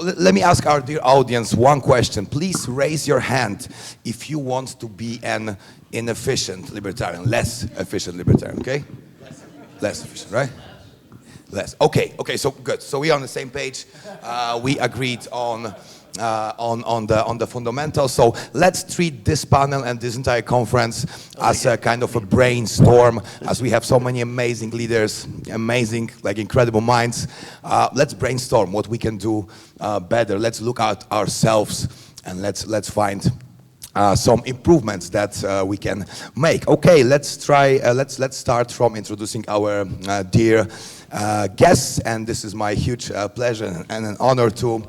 Let me ask our dear audience one question. Please raise your hand if you want to be an inefficient libertarian, less efficient libertarian, okay? Less efficient, right? Less. Okay, so good. So we're on the same page. We agreed on the fundamentals. So let's treat this panel and this entire conference as a kind of a brainstorm, as we have so many amazing leaders, amazing, like incredible minds. Let's brainstorm what we can do better. Let's look at ourselves and let's find some improvements that we can make. Okay, let's try. Let's start from introducing our dear guests, and this is my huge pleasure and an honor to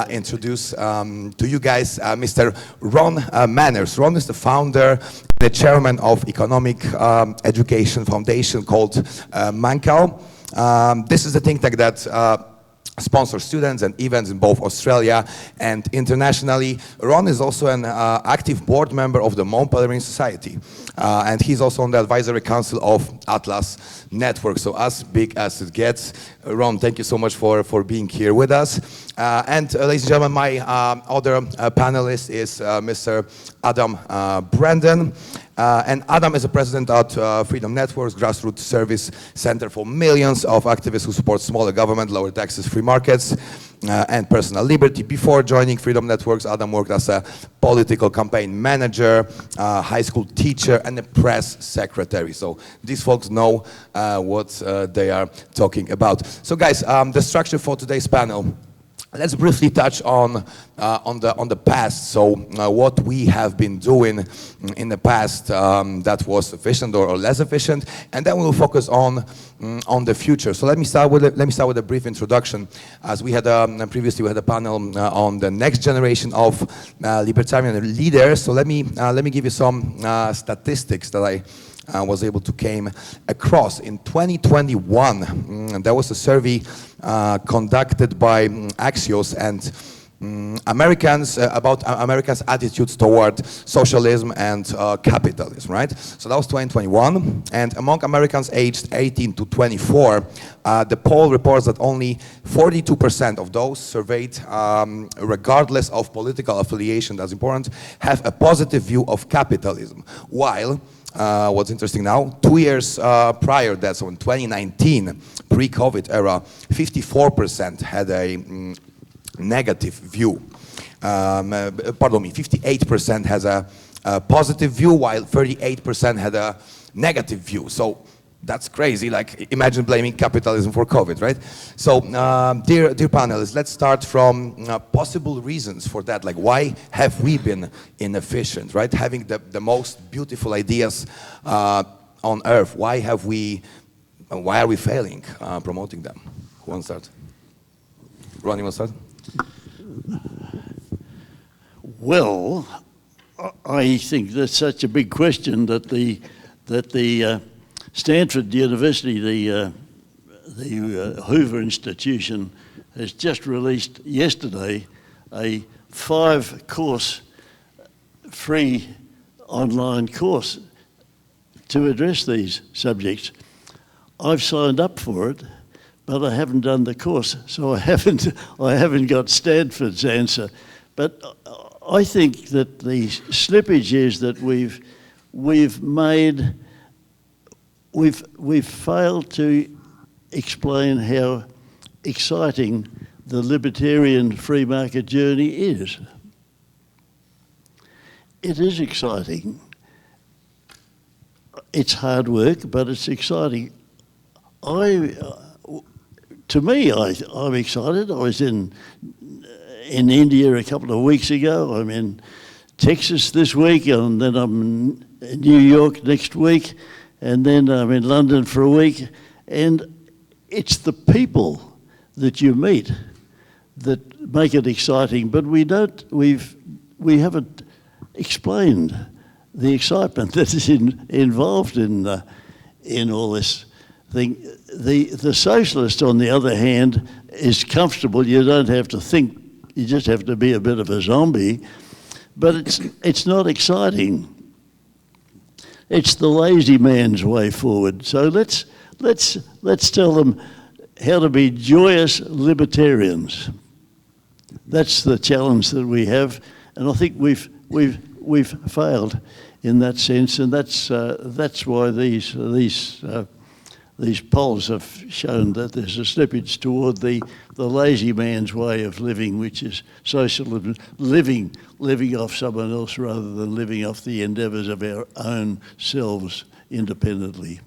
introduce to you guys Mr. Ron Manners. Ron is the founder, the chairman of Economic Education Foundation called Mancal. This is a think tank that sponsor students and events in both Australia and internationally. Ron is also an active board member of the Mont Pelerin Society, and he's also on the advisory council of Atlas Network. So as big as it gets. Ron, thank you so much for being here with us. And ladies and gentlemen, my other panelist is Mr. Adam Brandon. And Adam is the president at Freedom Networks, grassroots service center for millions of activists who support smaller government, lower taxes, free markets, and personal liberty. Before joining Freedom Networks, Adam worked as a political campaign manager, high school teacher, and a press secretary. So these folks know what they are talking about. So guys, the structure for today's panel. Let's briefly touch on the past. So what we have been doing in the past that was efficient or less efficient, and then we'll focus on the future. So let me start with a brief introduction. As we had previously, we had a panel on the next generation of libertarian leaders. So let me give you some statistics that I was able to came across. In 2021, there was a survey conducted by Axios and Americans about Americans' attitudes toward socialism and capitalism, right? So that was 2021, and among Americans aged 18 to 24, the poll reports that only 42% of those surveyed, regardless of political affiliation, that's important, have a positive view of capitalism, while what's interesting now, 2 years prior, that's so in 2019, pre-COVID era, 54% had a negative view. 58% has a positive view, while 38% had a negative view. So that's crazy. Like, imagine blaming capitalism for COVID, right? So, dear panelists, let's start from possible reasons for that. Like, why have we been inefficient, right? Having the most beautiful ideas on earth, why are we failing promoting them? Who wants to start? Ron, you want to start? Well, I think that's such a big question that the Stanford University, the Hoover Institution, has just released yesterday a 5-course free online course to address these subjects. I've signed up for it, but I haven't done the course, so I haven't got Stanford's answer. But I think that the slippage is that we've failed to explain how exciting the libertarian free market journey is. It is exciting. It's hard work, but it's exciting. To me, I'm excited. I was in India a couple of weeks ago. I'm in Texas this week, and then I'm in New York next week, and then I'm in London for a week. And it's the people that you meet that make it exciting, but we haven't explained the excitement that is involved in all this thing. The socialist, on the other hand, is comfortable. You don't have to think. You just have to be a bit of a zombie. But it's not exciting. It's the lazy man's way forward. So let's tell them how to be joyous libertarians. that's the challenge that we have, and I think we've failed in that sense, and that's why these polls have shown that there's a slippage toward the lazy man's way of living, which is socialism, living off someone else rather than living off the endeavours of our own selves independently.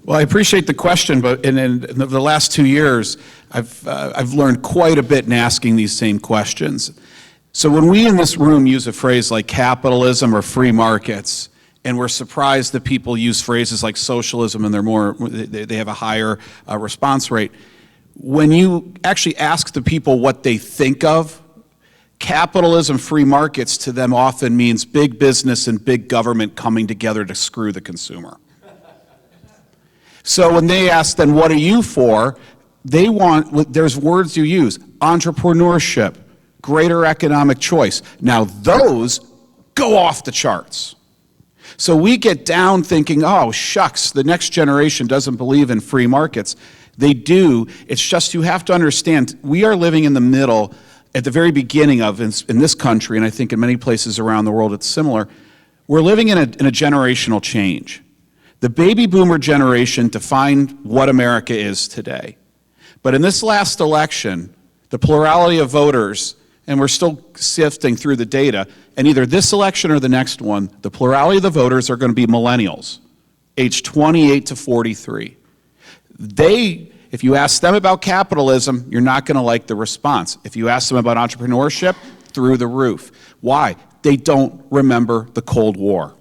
Well, I appreciate the question, but in the last 2 years, I've learned quite a bit in asking these same questions. So when we in this room use a phrase like capitalism or free markets, and we're surprised that people use phrases like socialism and they have a higher response rate, when you actually ask the people what they think of, capitalism, free markets to them often means big business and big government coming together to screw the consumer. So when they ask then, what are you for? They want, there's words you use, entrepreneurship, greater economic choice. Now those go off the charts. So we get down thinking, oh, shucks, the next generation doesn't believe in free markets. They do. It's just you have to understand, we are living in the middle, at the very beginning of, in this country, and I think in many places around the world it's similar, we're living in a generational change. The baby boomer generation defined what America is today. But in this last election, the plurality of voters, and we're still sifting through the data, and either this election or the next one, the plurality of the voters are going to be millennials, age 28 to 43. If you ask them about capitalism, you're not going to like the response. If you ask them about entrepreneurship, through the roof. Why? They don't remember the Cold War.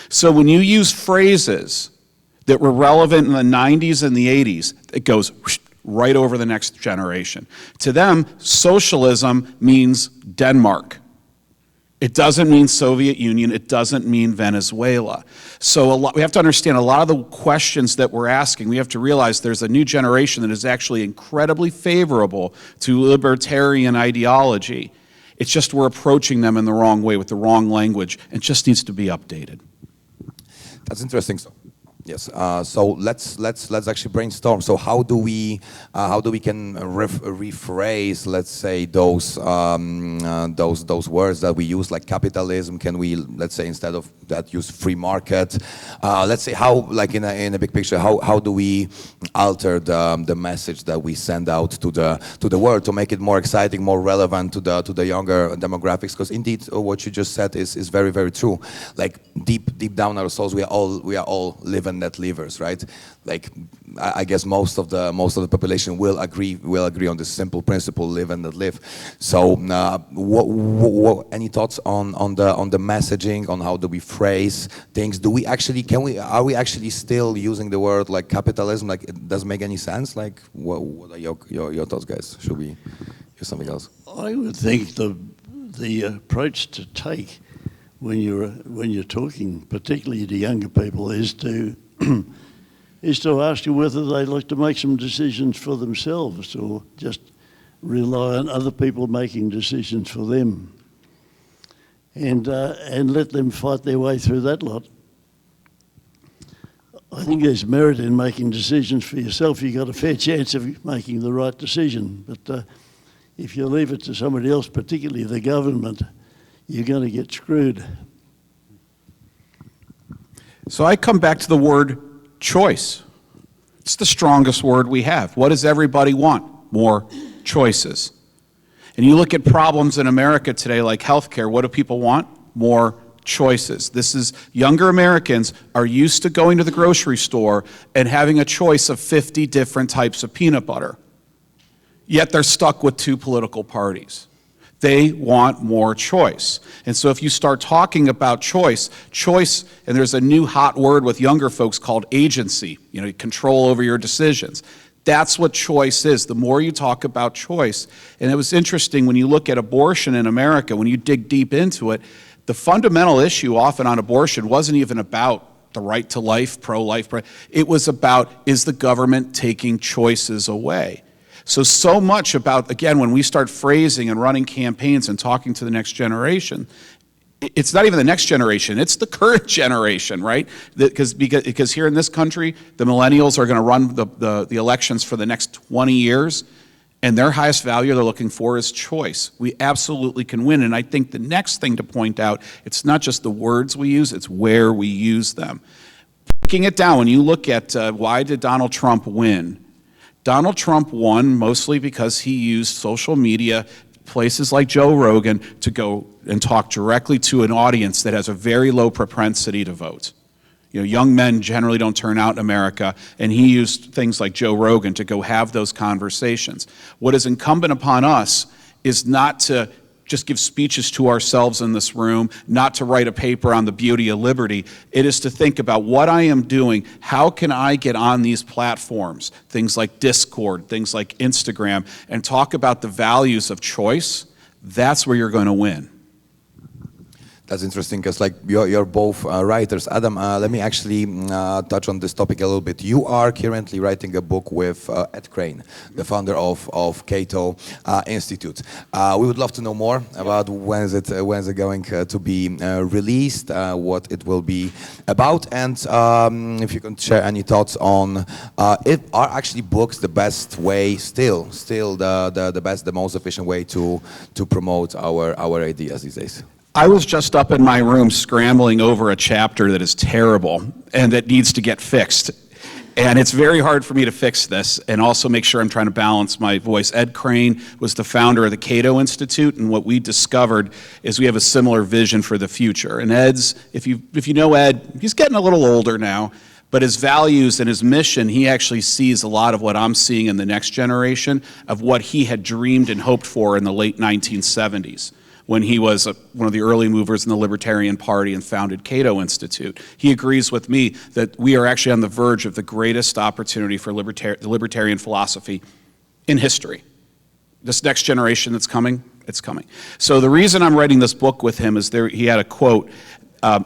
So when you use phrases that were relevant in the 90s and the 80s, it goes right over the next generation. To them, socialism means Denmark. It doesn't mean Soviet Union. It doesn't mean Venezuela. So we have to understand a lot of the questions that we're asking, we have to realize there's a new generation that is actually incredibly favorable to libertarian ideology. It's just we're approaching them in the wrong way with the wrong language, and just needs to be updated. That's interesting. So, yes. So let's actually brainstorm. So how do we can rephrase, let's say, those words that we use, like capitalism? Can we, let's say, instead of that, use free market? Let's say how, like in a big picture, how do we alter the message that we send out to the world to make it more exciting, more relevant to the younger demographics? Because indeed, what you just said is very, very true. Like deep down our souls, we are all living net livers, right? Like I guess most of the population will agree on this simple principle: live and not live. So any thoughts on the messaging, on how do we phrase things? Are we actually still using the word like capitalism? Like, it doesn't make any sense? Like, what are your thoughts, guys? Should we use something else? I would think the approach to take when you're talking, particularly to younger people, is to ask them whether they like to make some decisions for themselves or just rely on other people making decisions for them, and let them fight their way through that lot. I think there's merit in making decisions for yourself. You've got a fair chance of making the right decision, but if you leave it to somebody else, particularly the government, you're going to get screwed. So I come back to the word choice. It's the strongest word we have. What does everybody want? More choices. And you look at problems in America today like healthcare, what do people want? More choices. This is, younger Americans are used to going to the grocery store and having a choice of 50 different types of peanut butter. Yet they're stuck with 2 political parties. They want more choice. And so if you start talking about choice, and there's a new hot word with younger folks called agency, control over your decisions. That's what choice is. The more you talk about choice, and it was interesting when you look at abortion in America, when you dig deep into it, the fundamental issue often on abortion wasn't even about the right to life, pro-life. It was about, is the government taking choices away? So much about, again, when we start phrasing and running campaigns and talking to the next generation, it's not even the next generation, it's the current generation, right? Because here in this country, the millennials are going to run the elections for the next 20 years, And their highest value they're looking for is choice. We absolutely can win. And I think the next thing to point out, it's not just the words we use, it's where we use them. Breaking it down, when you look at why did Donald Trump win? Donald Trump won mostly because he used social media, places like Joe Rogan, to go and talk directly to an audience that has a very low propensity to vote. You know, young men generally don't turn out in America, and he used things like Joe Rogan to go have those conversations. What is incumbent upon us is not to just give speeches to ourselves in this room, not to write a paper on the beauty of liberty. It is to think about what I am doing, how can I get on these platforms, things like Discord, things like Instagram, and talk about the values of choice. That's where you're going to win. That's interesting, because like you're both writers. Adam, let me actually touch on this topic a little bit. You are currently writing a book with Ed Crane, the founder of Cato Institute. We would love to know more about when is it going to be released, what it will be about, and if you can share any thoughts on if are actually books the best way, still the best, the most efficient way to promote our ideas these days. I was just up in my room scrambling over a chapter that is terrible and that needs to get fixed. And it's very hard for me to fix this and also make sure I'm trying to balance my voice. Ed Crane was the founder of the Cato Institute, and what we discovered is we have a similar vision for the future. And Ed's, if you know Ed, he's getting a little older now, but his values and his mission, he actually sees a lot of what I'm seeing in the next generation of what he had dreamed and hoped for in the late 1970s. When he was one of the early movers in the Libertarian Party and founded Cato Institute. He agrees with me that we are actually on the verge of the greatest opportunity for the libertarian philosophy in history. This next generation that's coming, it's coming. So the reason I'm writing this book with him is he had a quote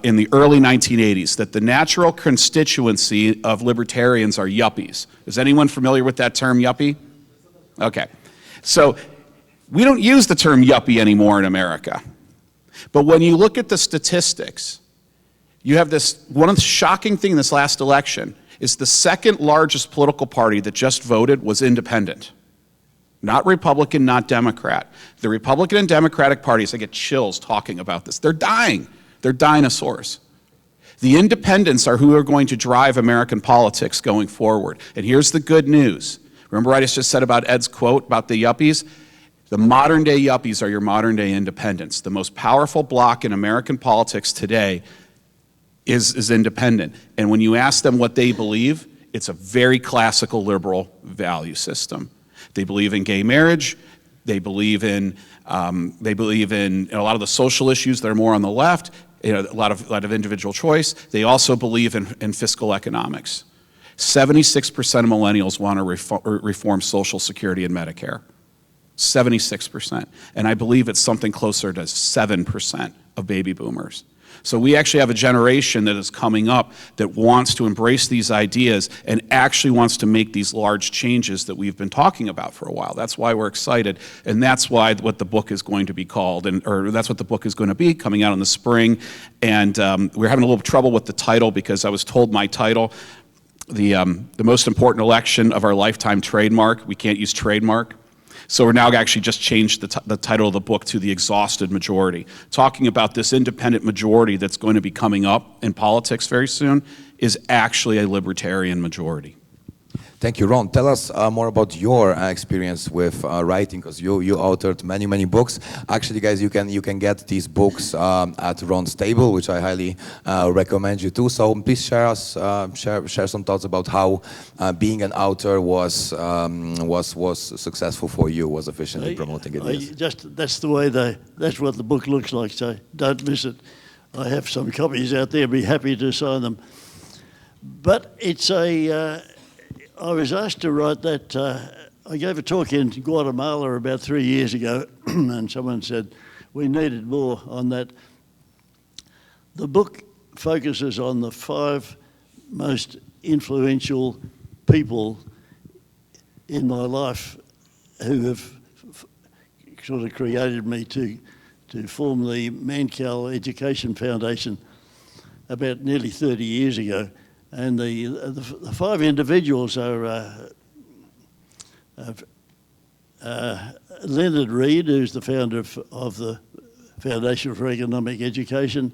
in the early 1980s that the natural constituency of libertarians are yuppies. Is anyone familiar with that term, yuppie? Okay. So we don't use the term yuppie anymore in America. But when you look at the statistics, you have this, one of the shocking things in this last election is the second largest political party that just voted was independent. Not Republican, not Democrat. The Republican and Democratic parties, I get chills talking about this. They're dying. They're dinosaurs. The independents are who are going to drive American politics going forward. And here's the good news. Remember I just said about Ed's quote about the yuppies? The modern day yuppies are your modern day independents. The most powerful bloc in American politics today is independent. And when you ask them what they believe, it's a very classical liberal value system. They believe in gay marriage. They believe in a lot of the social issues that are more on the left. You know, a lot of individual choice. They also believe in fiscal economics. 76% of millennials want to reform Social Security and Medicare. 76%. And I believe it's something closer to 7% of baby boomers. So we actually have a generation that is coming up that wants to embrace these ideas and actually wants to make these large changes that we've been talking about for a while. That's why we're excited, and that's why what the book is going to be called, or that's what the book is going to be, coming out in the spring. And we're having a little trouble with the title because I was told my title, the most important election of our lifetime trademark, we can't use trademark. So we're now actually just changed the title of the book to The Exhausted Majority. Talking about this independent majority that's going to be coming up in politics very soon is actually a libertarian majority. Thank you, Ron. Tell us more about your experience with writing, because you authored many books. Actually, guys, you can get these books at Ron's table, which I highly recommend you to. So please share some thoughts about how being an author was successful for you, was efficient in promoting it. That's what the book looks like. So don't miss it. I have some copies out there. Be happy to sign them. But it's I was asked to write that. I gave a talk in Guatemala about 3 years ago, and someone said we needed more on that. The book focuses on the 5 most influential people in my life who have sort of created me to form the Mancal Education Foundation about nearly 30 years ago. And the 5 individuals are Leonard Read, who's the founder of the Foundation for Economic Education,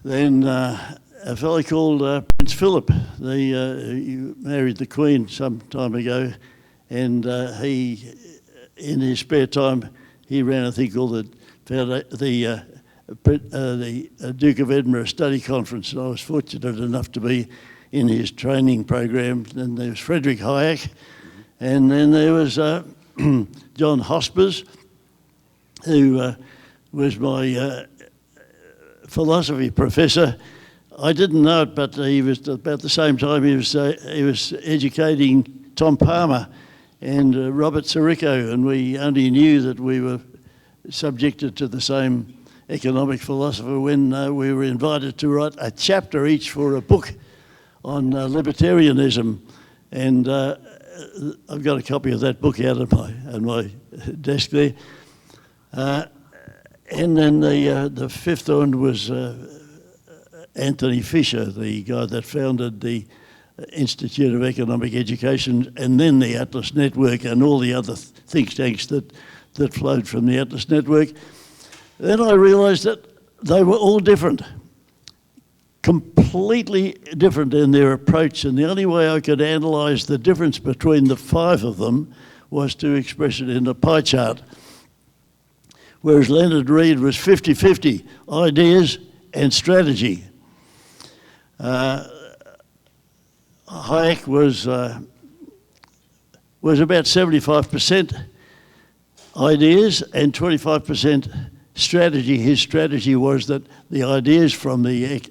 then a fellow called Prince Philip. He married the Queen some time ago, and he, in his spare time, he ran a thing called the Duke of Edinburgh Study Conference, and I was fortunate enough to be in his training program. Then there was Frederick Hayek, and then there was John Hospers, who was my philosophy professor. I didn't know it, but he was about the same time he was educating Tom Palmer and Robert Sirico, and we only knew that we were subjected to the same economic philosopher when we were invited to write a chapter each for a book on libertarianism, and I've got a copy of that book out on my desk there. And then the fifth one was Anthony Fisher, the guy that founded the Institute of Economic Education, and then the Atlas Network and all the other think tanks that flowed from the Atlas Network. Then I realised that they were all different, completely different in their approach, and the only way I could analyse the difference between the five of them was to express it in a pie chart. Whereas Leonard Read was 50-50, ideas and strategy. Hayek was about 75% ideas and 25% strategy. His strategy was that the ideas from the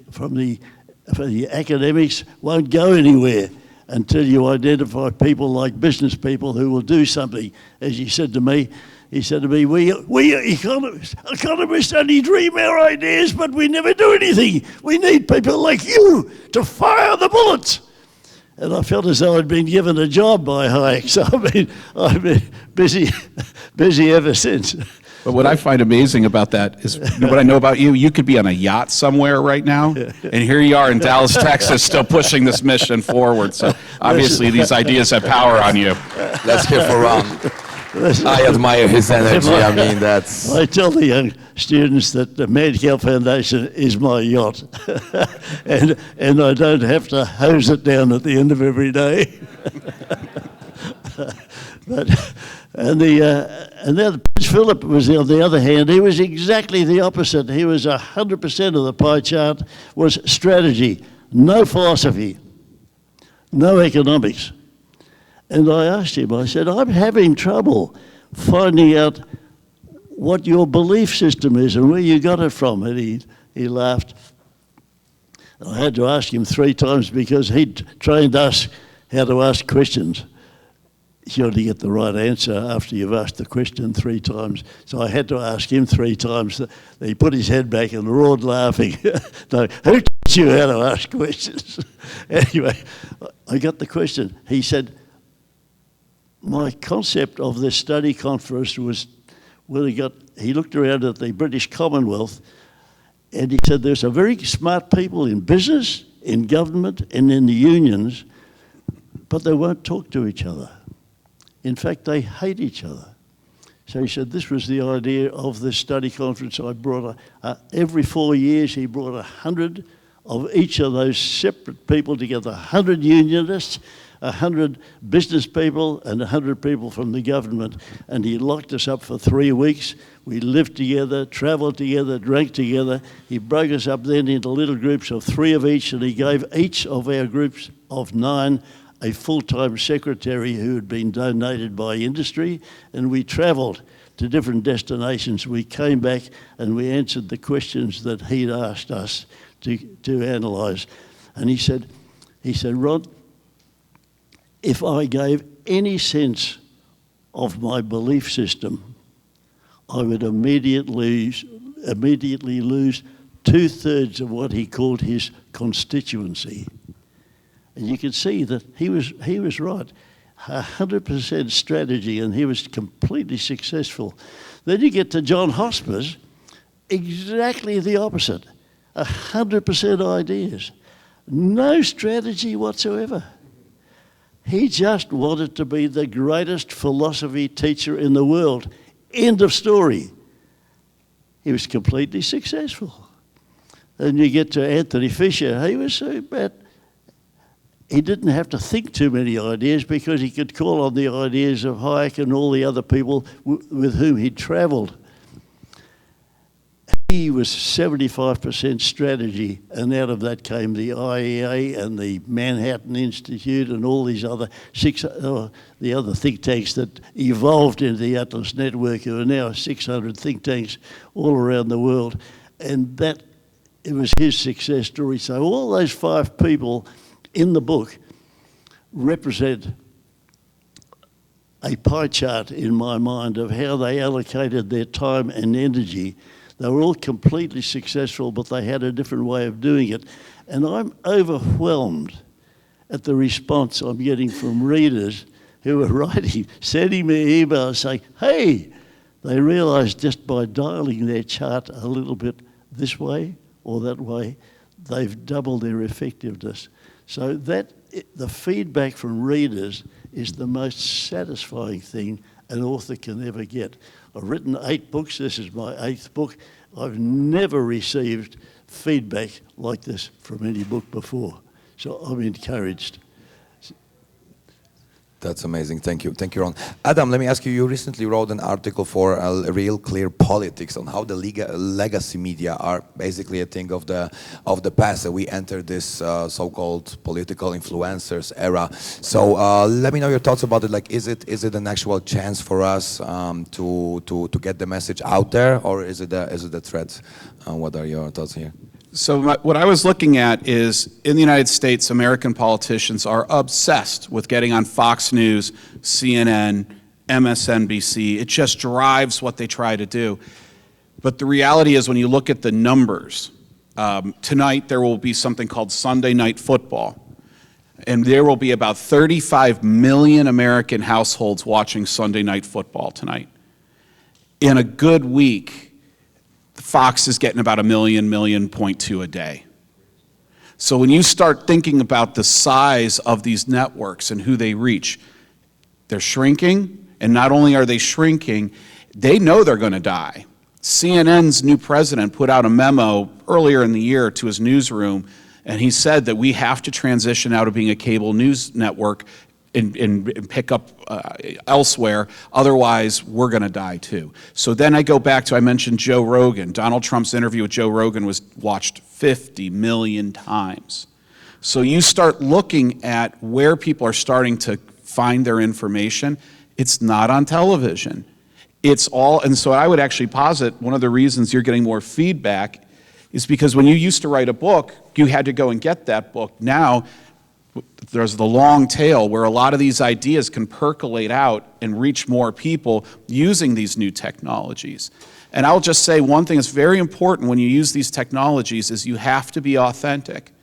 academics won't go anywhere until you identify people like business people who will do something. As he said to me, we economists only dream our ideas, but we never do anything. We need people like you to fire the bullets. And I felt as though I'd been given a job by Hayek, so I've been busy ever since. But what I find amazing about that is, what I know about you, you could be on a yacht somewhere right now, and here you are in Dallas, Texas, still pushing this mission forward. So obviously these ideas have power on you. Let's hear for Ron. I admire his energy. I mean, that's... I tell the young students that the Madcap Foundation is my yacht, and I don't have to hose it down at the end of every day. And then Prince Philip was, on the other hand, he was exactly the opposite. He was 100% of the pie chart was strategy, no philosophy, no economics. And I asked him, I said, I'm having trouble finding out what your belief system is and where you got it from. And he laughed. I had to ask him 3 times because he'd trained us how to ask questions. You ought to get the right answer after you've asked the question 3 times. So I had to ask him 3 times. He put his head back and roared laughing. No, who taught you how to ask questions? Anyway, I got the question. He said, my concept of this study conference was, he looked around at the British Commonwealth and he said there's some very smart people in business, in government and in the unions, but they won't talk to each other. In fact, they hate each other. So he said this was the idea of this study conference. I brought, every 4 years, he brought 100 of each of those separate people together, 100 unionists, 100 business people and 100 people from the government, and he locked us up for 3 weeks. We lived together, travelled together, drank together. He broke us up then into little groups of 3 of each, and he gave each of our groups of 9 a full-time secretary who had been donated by industry, and we travelled to different destinations. We came back and we answered the questions that he'd asked us to analyse. And he said, Rod, if I gave any sense of my belief system, I would immediately lose 2/3 of what he called his constituency. And you can see that he was right. 100% strategy, and he was completely successful. Then you get to John Hospers, exactly the opposite. 100% ideas, no strategy whatsoever. He just wanted to be the greatest philosophy teacher in the world. End of story. He was completely successful. And you get to Anthony Fisher, he was so bad. He didn't have to think too many ideas because he could call on the ideas of Hayek and all the other people with whom he travelled. He was 75% strategy, and out of that came the IEA and the Manhattan Institute and all these other the other think tanks that evolved into the Atlas Network. There are now 600 think tanks all around the world, and that it was his success story. So all those 5 people in the book represent a pie chart in my mind of how they allocated their time and energy. They were all completely successful, but they had a different way of doing it. And I'm overwhelmed at the response I'm getting from readers who are writing, sending me emails saying, hey, they realised just by dialing their chart a little bit this way or that way, they've doubled their effectiveness. So that the feedback from readers is the most satisfying thing an author can ever get. I've written 8 books. This is my 8th book. I've never received feedback like this from any book before. So I'm encouraged. That's amazing. Thank you. Thank you, Ron. Adam, let me ask you, you recently wrote an article for Real Clear Politics on how the legacy media are basically a thing of the past. So we enter this so-called political influencers era. So let me know your thoughts about it. Like, is it an actual chance for us to get the message out there, or is it a threat? What are your thoughts here? So what I was looking at is, in the United States, American politicians are obsessed with getting on Fox News, CNN, MSNBC. It just drives what they try to do. But the reality is, when you look at the numbers, tonight there will be something called Sunday Night Football. And there will be about 35 million American households watching Sunday Night Football tonight. In a good week, Fox is getting about 1.2 million a day. So when you start thinking about the size of these networks and who they reach, they're shrinking, and not only are they shrinking, they know they're going to die. CNN's new president put out a memo earlier in the year to his newsroom, and he said that we have to transition out of being a cable news network and pick up elsewhere, otherwise we're going to die too. So then I go back to, I mentioned Joe Rogan. Donald Trump's interview with Joe Rogan was watched 50 million times. So you start looking at where people are starting to find their information. It's not on television. It's all, and so I would actually posit one of the reasons you're getting more feedback is because when you used to write a book, you had to go and get that book. Now, there's the long tail where a lot of these ideas can percolate out and reach more people using these new technologies. And I'll just say one thing that's very important when you use these technologies is you have to be authentic.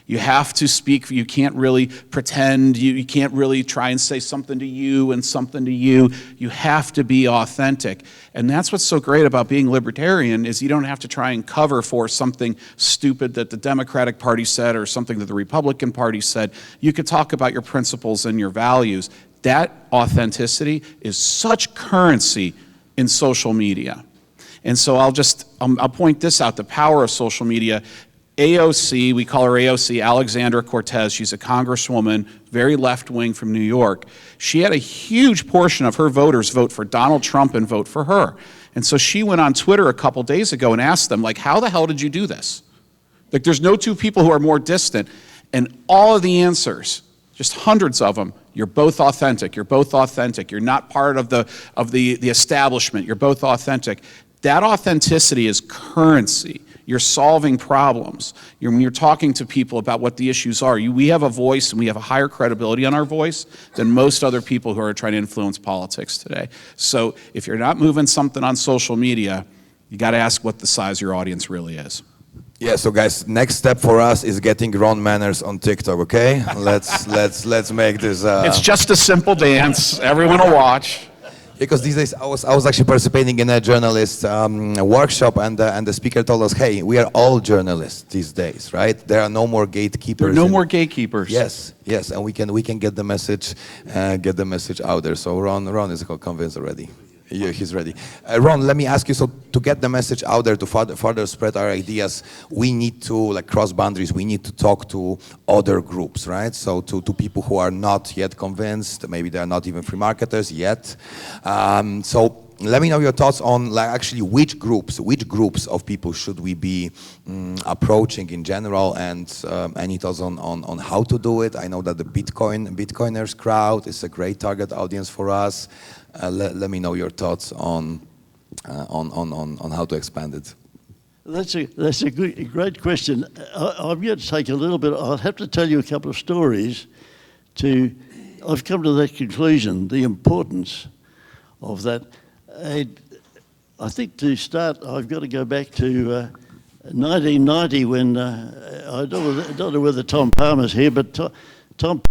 You have to speak, you can't really pretend, you can't really try and say something to you and something to you. You have to be authentic. And that's what's so great about being libertarian is you don't have to try and cover for something stupid that the Democratic Party said or something that the Republican Party said. You could talk about your principles and your values. That authenticity is such currency in social media. And so I'll point this out, the power of social media. AOC, we call her AOC, Alexandra Cortez, she's a congresswoman, very left-wing from New York. She had a huge portion of her voters vote for Donald Trump and vote for her. And so she went on Twitter a couple days ago and asked them, like, how the hell did you do this? Like, there's no two people who are more distant. And all of the answers, just hundreds of them, you're both authentic, you're both authentic, you're not part of the establishment, you're both authentic. That authenticity is currency. You're solving problems. When you're talking to people about what the issues are, we have a voice and we have a higher credibility on our voice than most other people who are trying to influence politics today. So if you're not moving something on social media, you got to ask what the size of your audience really is. Yeah, so guys, next step for us is getting Ron Manners on TikTok, okay? Let's make this... It's just a simple dance. Everyone will watch. Because these days I was actually participating in a journalist workshop, and the speaker told us, hey, we are all journalists these days, right? There are no more gatekeepers. There are no more gatekeepers. Yes, yes, and we can get the message out there. So Ron is convinced already. Yeah, he's ready. Ron, let me ask you, so to get the message out there, to further spread our ideas, we need to, like, cross boundaries, we need to talk to other groups, right? So to people who are not yet convinced, maybe they're not even free marketers yet. So let me know your thoughts on, like, actually which groups of people should we be approaching in general, and any thoughts on how to do it. I know that the Bitcoiners crowd is a great target audience for us. Let me know your thoughts on how to expand it. That's a great question. I'm going to take a little bit. I'll have to tell you a couple of stories. I've come to that conclusion, the importance of that. And I think to start, I've got to go back to 1990 when I don't know whether Tom Palmer's here, but Tom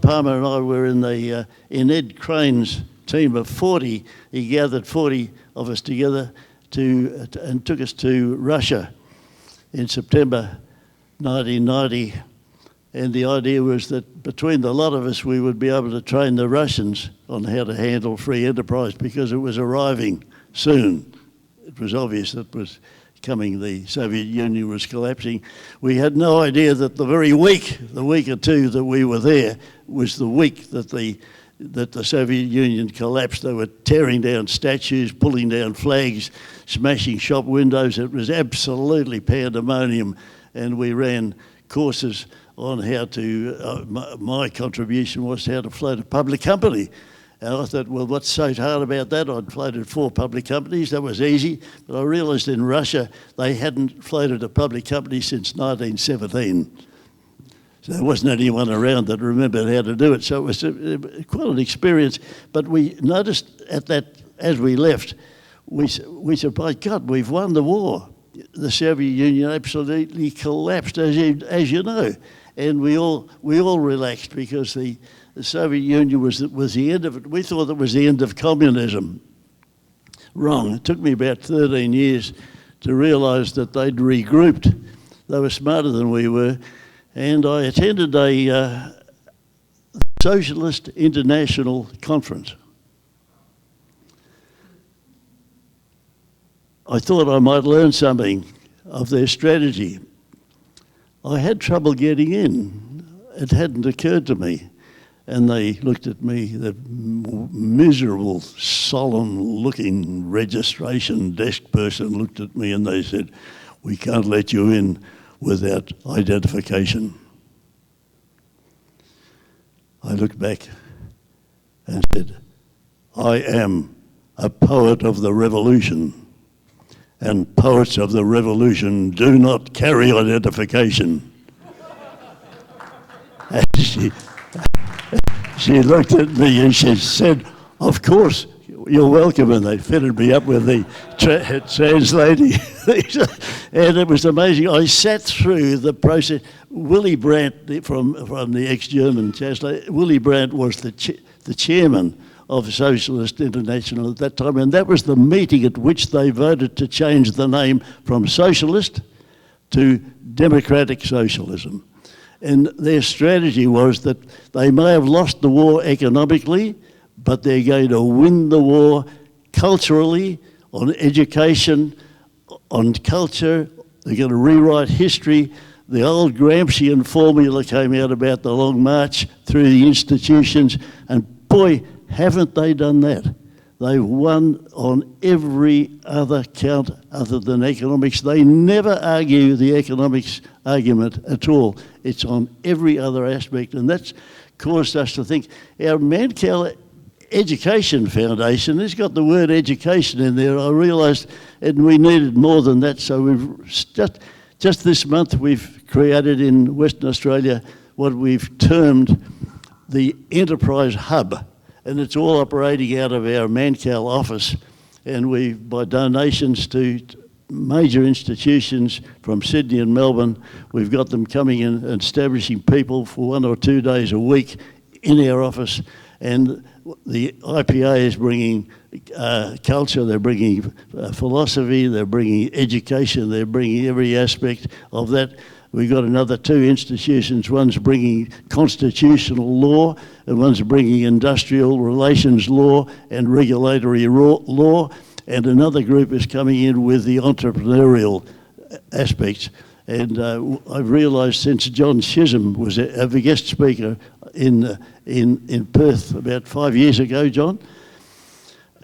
Palmer and I were in Ed Crane's team of 40. He gathered 40 of us together and took us to Russia in September 1990. And the idea was that between the lot of us, we would be able to train the Russians on how to handle free enterprise, because it was arriving soon. It was obvious that was coming. The Soviet Union was collapsing. We had no idea that the week or two that we were there, was the week that the Soviet Union collapsed. They were tearing down statues, pulling down flags, smashing shop windows. It was absolutely pandemonium, and we ran courses on how to, my contribution was how to float a public company. And I thought, well, what's so hard about that? I'd floated 4 public companies, that was easy. But I realised in Russia, they hadn't floated a public company since 1917. So there wasn't anyone around that remembered how to do it. So it was quite an experience. But we noticed at that, as we left, we said, by God, we've won the war. The Soviet Union absolutely collapsed, as you know. And we all relaxed, because the Soviet Union was the end of it. We thought it was the end of communism. Wrong. It took me about 13 years to realise that they'd regrouped. They were smarter than we were. And I attended a Socialist International Conference. I thought I might learn something of their strategy. I had trouble getting in. It hadn't occurred to me. And they looked at me, the miserable, solemn-looking registration desk person looked at me and they said, "We can't let you in without identification." I looked back and said, "I am a poet of the revolution, and poets of the revolution do not carry identification." And she looked at me and she said, "Of course, you're welcome," and they fitted me up with the translating. And it was amazing. I sat through the process. Willy Brandt, from the ex-German chancellor, Willy Brandt was the chairman of Socialist International at that time, and that was the meeting at which they voted to change the name from socialist to democratic socialism. And their strategy was that they may have lost the war economically, but they're going to win the war culturally, on education, on culture. They're going to rewrite history. The old Gramscian formula came out about the Long March through the institutions, and boy, haven't they done that. They've won on every other count other than economics. They never argue the economics argument at all. It's on every other aspect, and that's caused us to think our Mancal Education Foundation has got the word education in there. I realised, and we needed more than that, so we've just this month we've created in Western Australia what we've termed the Enterprise Hub. And it's all operating out of our Mancal office, and we, by donations to major institutions from Sydney and Melbourne, we've got them coming in and establishing people for 1 or 2 days a week in our office, and the IPA is bringing culture, they're bringing philosophy, they're bringing education, they're bringing every aspect of that. We've got another 2 institutions. One's bringing constitutional law, and one's bringing industrial relations law and regulatory law, and another group is coming in with the entrepreneurial aspects. And I've realised since John Chisholm was a guest speaker in Perth about 5 years ago, John,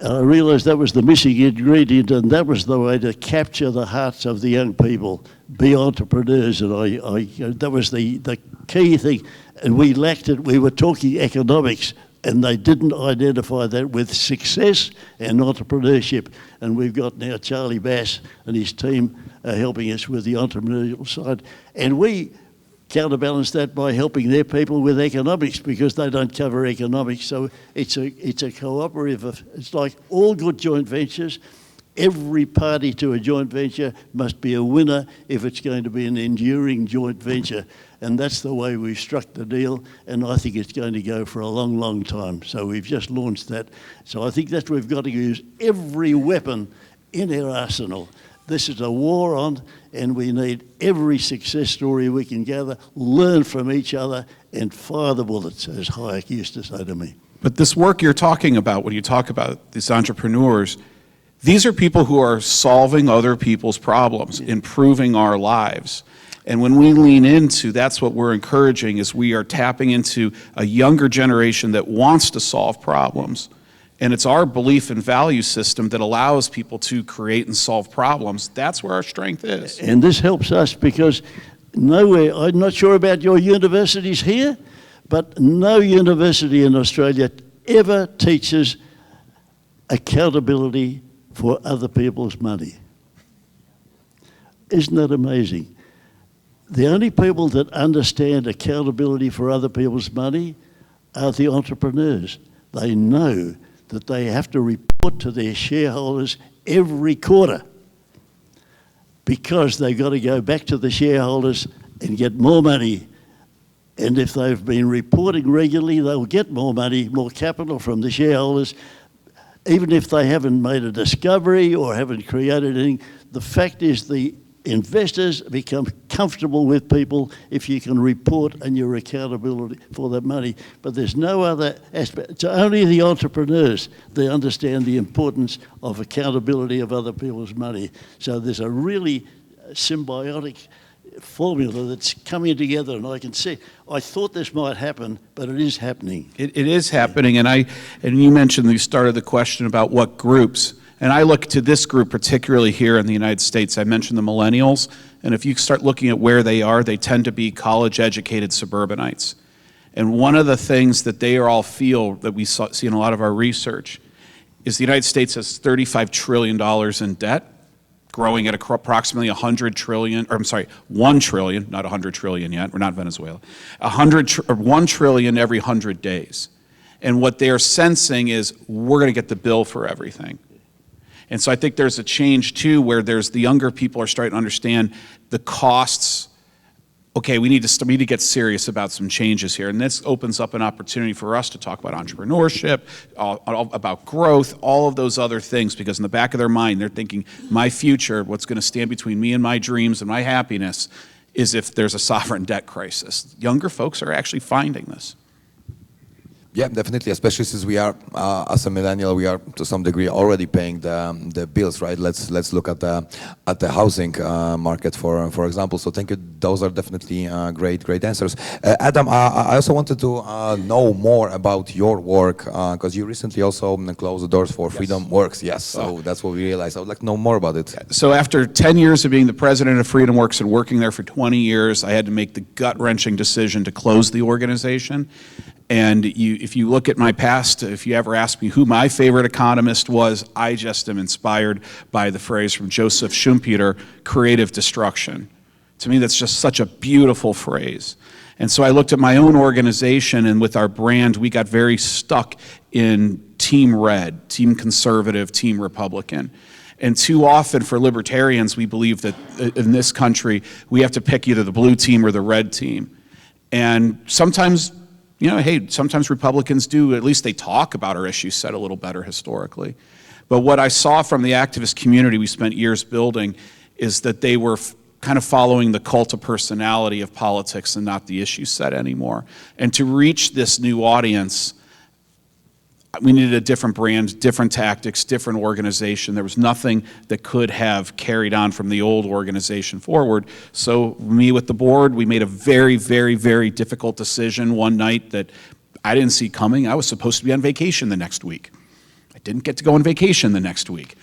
I realised that was the missing ingredient, and that was the way to capture the hearts of the young people, be entrepreneurs, and that was the key thing. And we lacked it. We were talking economics, and they didn't identify that with success and entrepreneurship. And we've got now Charlie Bass and his team helping us with the entrepreneurial side. And we counterbalance that by helping their people with economics, because they don't cover economics. So it's a cooperative. It's like all good joint ventures. Every party to a joint venture must be a winner if it's going to be an enduring joint venture. And that's the way we've struck the deal, and I think it's going to go for a long, long time. So we've just launched that. So I think that we've got to use every weapon in our arsenal. This is a war on, and we need every success story we can gather, learn from each other, and fire the bullets, as Hayek used to say to me. But this work you're talking about, when you talk about these entrepreneurs, these are people who are solving other people's problems, improving our lives. And when we lean into, that's what we're encouraging, is we are tapping into a younger generation that wants to solve problems. And it's our belief and value system that allows people to create and solve problems. That's where our strength is. And this helps us because nowhere, I'm not sure about your universities here, but no university in Australia ever teaches accountability for other people's money. Isn't that amazing? The only people that understand accountability for other people's money are the entrepreneurs. They know that they have to report to their shareholders every quarter, because they've got to go back to the shareholders and get more money. And if they've been reporting regularly, they'll get more money, more capital from the shareholders, even if they haven't made a discovery or haven't created anything. The fact is the investors become comfortable with people if you can report and your accountability for that money. But there's no other aspect. It's only the entrepreneurs that understand the importance of accountability of other people's money. So there's a really symbiotic formula that's coming together, and I can see, I thought this might happen, but it is happening. It is happening, and you mentioned, you started the question about what groups. And I look to this group, particularly here in the United States. I mentioned the millennials, and if you start looking at where they are, they tend to be college-educated suburbanites. And one of the things that they all feel, that we see in a lot of our research, is the United States has $35 trillion in debt, growing at approximately 100 trillion, or I'm sorry, 1 trillion, not 100 trillion yet, we're not Venezuela, 1 trillion every 100 days. And what they're sensing is, we're going to get the bill for everything. And so I think there's a change too, where there's the younger people are starting to understand the costs. Okay, we need to get serious about some changes here. And this opens up an opportunity for us to talk about entrepreneurship, about growth, all of those other things, because in the back of their mind, they're thinking, my future, what's going to stand between me and my dreams and my happiness is if there's a sovereign debt crisis. Younger folks are actually finding this. Yeah, definitely, especially since we are, as a millennial, we are to some degree already paying the bills, right? Let's look at the housing market, for example. So thank you. Those are definitely great answers. Adam, I also wanted to know more about your work, because you recently also closed the doors for Freedom Works. Yes, so that's what we realized. I would like to know more about it. So after 10 years of being the president of Freedom Works and working there for 20 years, I had to make the gut-wrenching decision to close the organization. And if you look at my past, if you ever ask me who my favorite economist was, I just am inspired by the phrase from Joseph Schumpeter, creative destruction. To me, that's just such a beautiful phrase. And so I looked at my own organization, and with our brand, we got very stuck in Team Red, Team Conservative, Team Republican. And too often for libertarians, we believe that in this country, we have to pick either the blue team or the red team. And sometimes, hey, sometimes Republicans do, at least they talk about our issues set a little better historically. But what I saw from the activist community we spent years building is that they were kind of following the cult of personality of politics and not the issue set anymore. And to reach this new audience, we needed a different brand, different tactics, different organization. There was nothing that could have carried on from the old organization forward. So me with the board, we made a very, very, very difficult decision one night that I didn't see coming. I was supposed to be on vacation the next week. I didn't get to go on vacation the next week.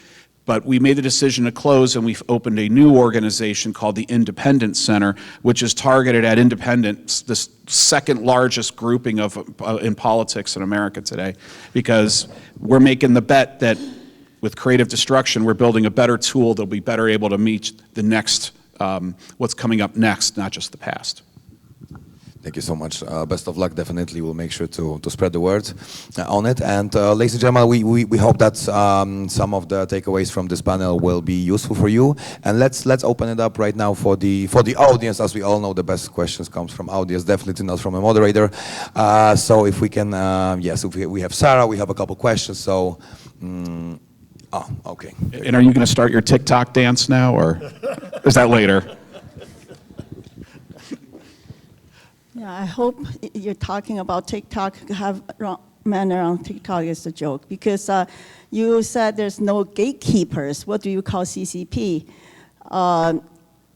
But we made the decision to close, and we've opened a new organization called the Independent Center, which is targeted at independents, the second largest grouping in politics in America today, because we're making the bet that with creative destruction, we're building a better tool that'll be better able to meet the next, what's coming up next, not just the past. Thank you so much. Best of luck. Definitely, we'll make sure to spread the word on it. And ladies and gentlemen, we hope that some of the takeaways from this panel will be useful for you. And let's open it up right now for the audience. As we all know, the best questions comes from audience, definitely not from a moderator. So if we can, yes, if we have Sarah, we have a couple questions. So. Oh, okay. And are you going to start your TikTok dance now, or is that later? Yeah, I hope you're talking about TikTok. Have wrong manner on TikTok is a joke, because you said there's no gatekeepers. What do you call CCP?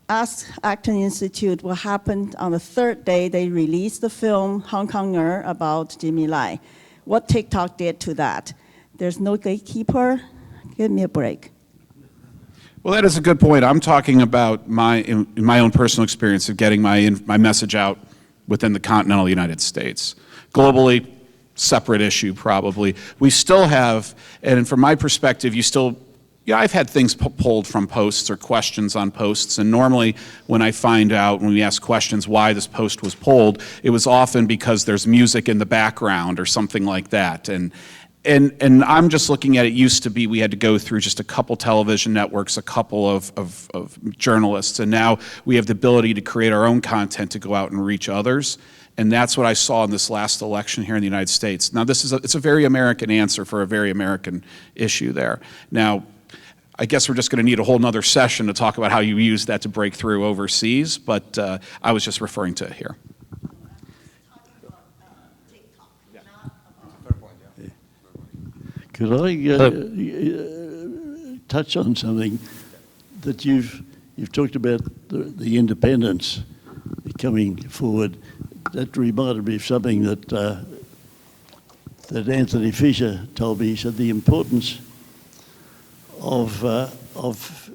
Ask Acton Institute what happened on the third day they released the film Hong Konger about Jimmy Lai. What TikTok did to that? There's no gatekeeper? Give me a break. Well, that is a good point. I'm talking about my own personal experience of getting my message out within the continental United States. Globally, separate issue probably. We still have, and from my perspective, I've had things pulled from posts or questions on posts, and normally when I find out, when we ask questions why this post was pulled, it was often because there's music in the background or something like that. And I'm just looking at it, used to be we had to go through just a couple television networks, a couple of journalists, and now we have the ability to create our own content to go out and reach others. And that's what I saw in this last election here in the United States. Now it's a very American answer for a very American issue there. Now, I guess we're just going to need a whole nother session to talk about how you use that to break through overseas, but I was just referring to it here. Could I touch on something that you've talked about, the independence coming forward? That reminded me of something that Anthony Fisher told me. He said the importance of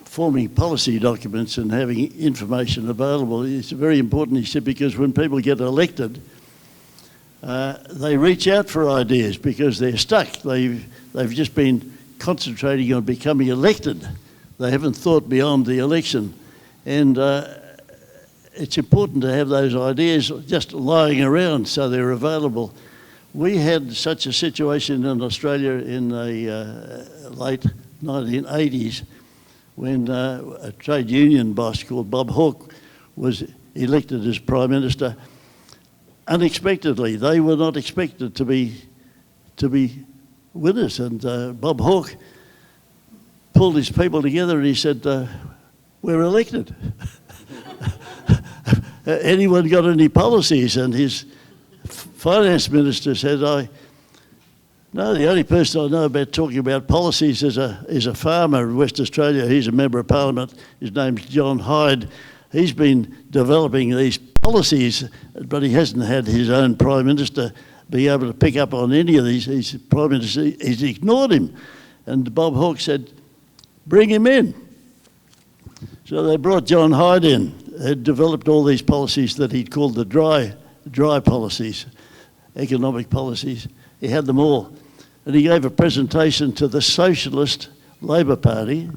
forming policy documents and having information available is very important, he said, because when people get elected, they reach out for ideas because they're stuck. They've just been concentrating on becoming elected. They haven't thought beyond the election. And it's important to have those ideas just lying around so they're available. We had such a situation in Australia in the late 1980s when a trade union boss called Bob Hawke was elected as Prime Minister. Unexpectedly, they were not expected to be winners, and Bob Hawke pulled his people together and he said, "We're elected." Anyone got any policies? And his finance minister said, "No, the only person I know about talking about policies is a farmer in West Australia. He's a member of Parliament. His name's John Hyde. He's been developing these policies, but he hasn't had his own Prime Minister be able to pick up on any of these. He's Prime Minister, he's ignored him." And Bob Hawke said, "Bring him in." So they brought John Hyde in, had developed all these policies that he'd called the dry policies, economic policies. He had them all. And he gave a presentation to the Socialist Labor Party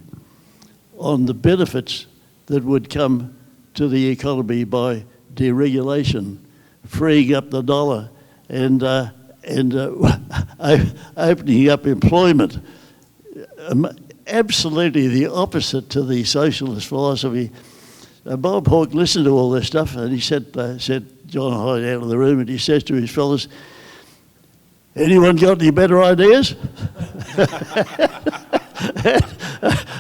on the benefits that would come to the economy by deregulation, freeing up the dollar and opening up employment. Absolutely the opposite to the socialist philosophy. Bob Hawke listened to all this stuff and he sent John Hyde out of the room and he says to his fellows, Anyone got any better ideas?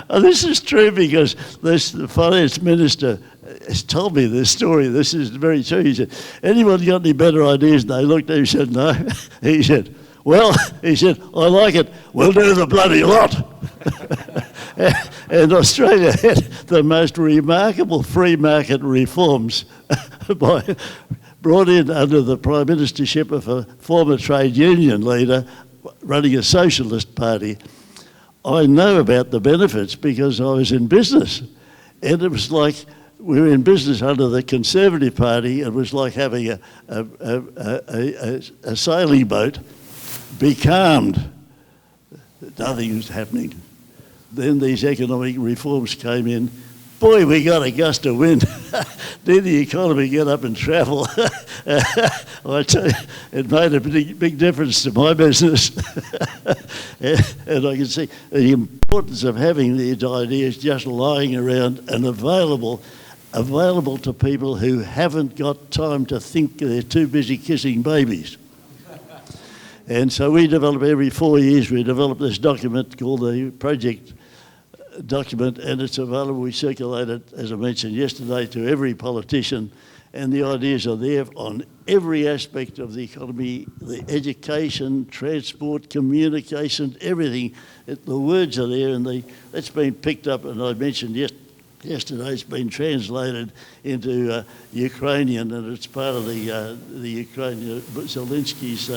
This is true because the finance minister has told me this story. This is very true. He said, anyone got any better ideas? And they looked at him and said, no. He said, well, he said, I like it. We'll do the bloody lot. And Australia had the most remarkable free market reforms brought in under the prime ministership of a former trade union leader running a socialist party. I know about the benefits because I was in business. And it was like we were in business under the Conservative Party. It was like having a sailing boat becalmed. Nothing was happening. Then these economic reforms came in. Boy, we got a gust of wind. Then the economy got up and travel. I tell you, it made a big difference to my business. And I can see the importance of having these ideas just lying around and available to people who haven't got time to think. They're too busy kissing babies. And so we develop every 4 years, we develop this document called the project document, and it's available. We circulate it, as I mentioned yesterday, to every politician, and the ideas are there on every aspect of the economy, the education, transport, communication, everything. The words are there, and that's been picked up, and I mentioned yesterday it's been translated into Ukrainian, and it's part of the Ukrainian, Zelensky's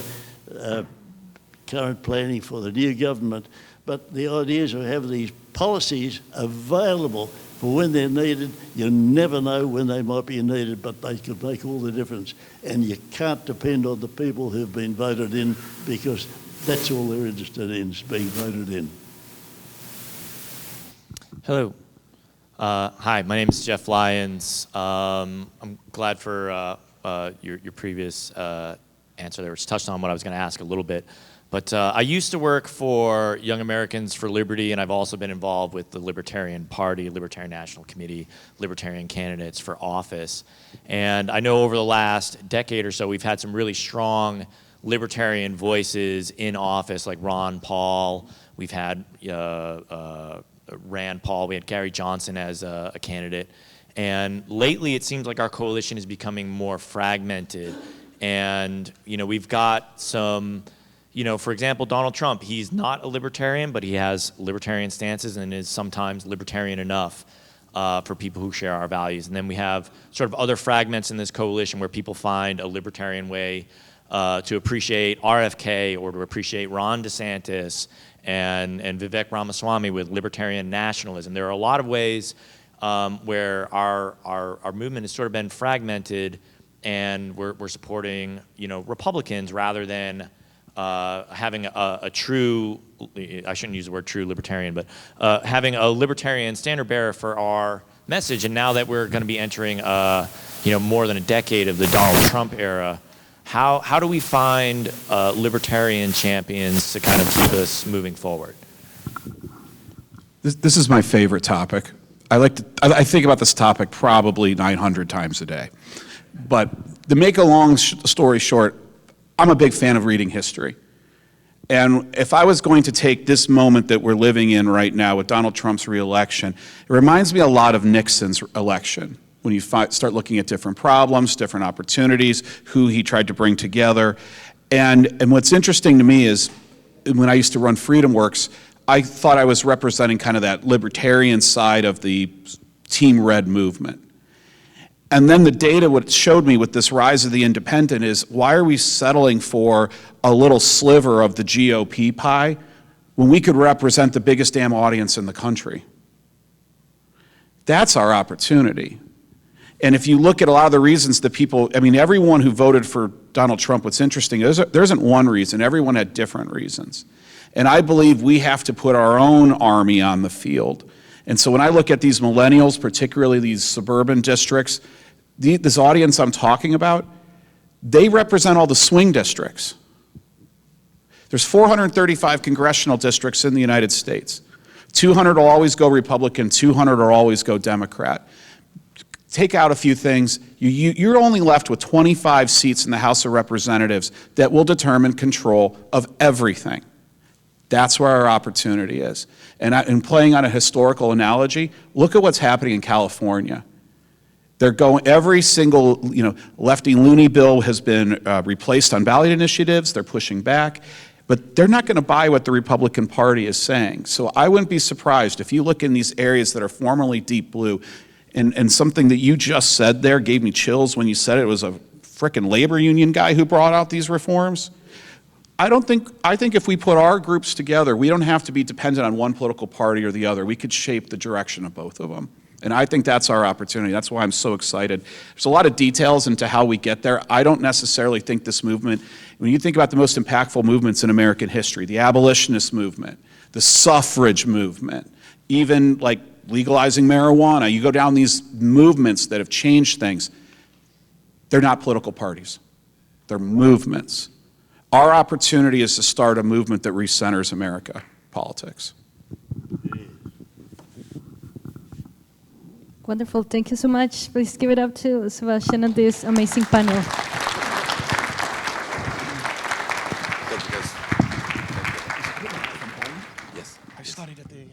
current planning for the new government. But the idea is to have these policies available for when they're needed. You never know when they might be needed, but they could make all the difference. And you can't depend on the people who've been voted in, because that's all they're interested in, is being voted in. Hello. Hi, my name is Jeff Lyons. I'm glad for your previous answer there, which touched on what I was going to ask a little bit. But I used to work for Young Americans for Liberty, and I've also been involved with the Libertarian Party, Libertarian National Committee, Libertarian candidates for office. And I know over the last decade or so, we've had some really strong libertarian voices in office, like Ron Paul. We've had Rand Paul. We had Gary Johnson as a candidate. And lately, it seems like our coalition is becoming more fragmented. And, we've got some... for example, Donald Trump, he's not a libertarian, but he has libertarian stances and is sometimes libertarian enough for people who share our values. And then we have sort of other fragments in this coalition where people find a libertarian way to appreciate RFK or to appreciate Ron DeSantis and Vivek Ramaswamy with libertarian nationalism. There are a lot of ways where our movement has sort of been fragmented, and we're supporting, Republicans rather than having a true, I shouldn't use the word true libertarian, but having a libertarian standard bearer for our message. And now that we're going to be entering, more than a decade of the Donald Trump era, how do we find libertarian champions to kind of keep us moving forward? This is my favorite topic. I think about this topic probably 900 times a day. But to make a long story short, I'm a big fan of reading history. And if I was going to take this moment that we're living in right now with Donald Trump's reelection, it reminds me a lot of Nixon's election, when you start looking at different problems, different opportunities, who he tried to bring together. And what's interesting to me is, when I used to run Freedom Works, I thought I was representing kind of that libertarian side of the Team Red movement. And then the data, what it showed me with this rise of the independent is, why are we settling for a little sliver of the GOP pie when we could represent the biggest damn audience in the country? That's our opportunity. And if you look at a lot of the reasons that people, everyone who voted for Donald Trump, what's interesting, there isn't one reason. Everyone had different reasons. And I believe we have to put our own army on the field. And so when I look at these millennials, particularly these suburban districts, this audience I'm talking about, they represent all the swing districts. There's 435 congressional districts in the United States. 200 will always go Republican, 200 will always go Democrat. take out a few things, you're only left with 25 seats in the House of Representatives that will determine control of everything. That's where our opportunity is. And playing on a historical analogy, look at what's happening in California. They're going, every single, lefty loony bill has been replaced on ballot initiatives. They're pushing back. But they're not going to buy what the Republican Party is saying. So I wouldn't be surprised if you look in these areas that are formerly deep blue, and something that you just said there gave me chills when you said it was a frickin' labor union guy who brought out these reforms. I think if we put our groups together, we don't have to be dependent on one political party or the other. We could shape the direction of both of them. And I think that's our opportunity. That's why I'm so excited. There's a lot of details into how we get there. I don't necessarily think this movement, when you think about the most impactful movements in American history, the abolitionist movement, the suffrage movement, even like legalizing marijuana, you go down these movements that have changed things, they're not political parties. They're movements. Our opportunity is to start a movement that recenters America politics. Wonderful. Thank you so much. Please give it up to Sebastian and this amazing panel. Thank you, guys. Yes. I studied at the